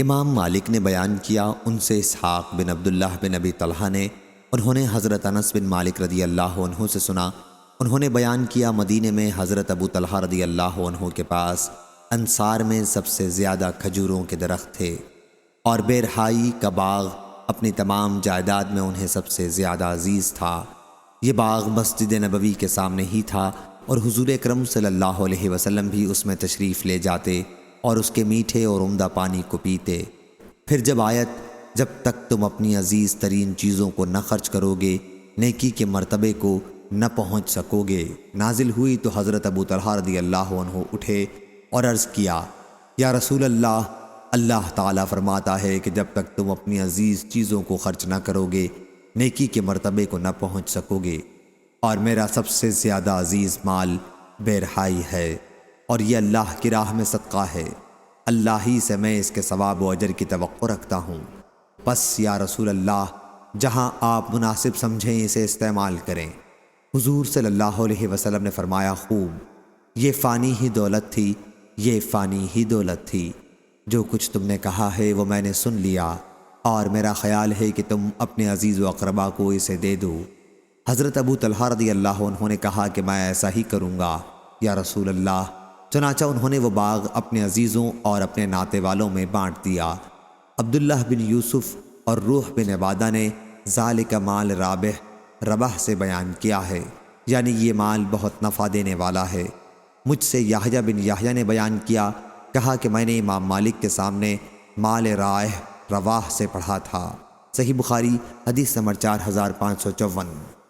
امام مالک نے بیان کیا، ان سے اسحاق بن عبداللہ بن ابی طلحہ نے، انہوں نے حضرت انس بن مالک رضی اللہ عنہ سے سنا، انہوں نے بیان کیا مدینے میں حضرت ابو طلحہ رضی اللہ عنہ کے پاس انصار میں سب سے زیادہ کھجوروں کے درخت تھے، اور بے رحائی کا باغ اپنی تمام جائیداد میں انہیں سب سے زیادہ عزیز تھا۔ یہ باغ مسجد نبوی کے سامنے ہی تھا، اور حضور اکرم صلی اللہ علیہ وسلم بھی اس میں تشریف لے جاتے اور اس کے میٹھے اور عمدہ پانی کو پیتے۔ پھر جب آیت جب تک تم اپنی عزیز ترین چیزوں کو نہ خرچ کرو گے نیکی کے مرتبے کو نہ پہنچ سکو گے نازل ہوئی، تو حضرت ابو طلحہ رضی اللہ عنہ اٹھے اور عرض کیا، یا رسول اللہ، اللہ تعالیٰ فرماتا ہے کہ جب تک تم اپنی عزیز چیزوں کو خرچ نہ کرو گے نیکی کے مرتبے کو نہ پہنچ سکو گے، اور میرا سب سے زیادہ عزیز مال بے رحائی ہے، اور یہ اللہ کی راہ میں صدقہ ہے، اللہ ہی سے میں اس کے ثواب و اجر کی توقع رکھتا ہوں، پس یا رسول اللہ جہاں آپ مناسب سمجھیں اسے استعمال کریں۔ حضور صلی اللہ علیہ وسلم نے فرمایا، خوب، یہ فانی ہی دولت تھی، یہ فانی ہی دولت تھی، جو کچھ تم نے کہا ہے وہ میں نے سن لیا، اور میرا خیال ہے کہ تم اپنے عزیز و اقربا کو اسے دے دو۔ حضرت ابو طلحہ رضی اللہ عنہ نے کہا کہ میں ایسا ہی کروں گا یا رسول اللہ، چنانچہ انہوں نے وہ باغ اپنے عزیزوں اور اپنے ناتے والوں میں بانٹ دیا۔ عبداللہ بن یوسف اور روح بن عبادہ نے ذالک مال ربح سے بیان کیا ہے، یعنی یہ مال بہت نفع دینے والا ہے۔ مجھ سے یحییٰ بن یحییٰ نے بیان کیا، کہا کہ میں نے امام مالک کے سامنے مال رواح سے پڑھا تھا۔ صحیح بخاری حدیث نمبر 4554۔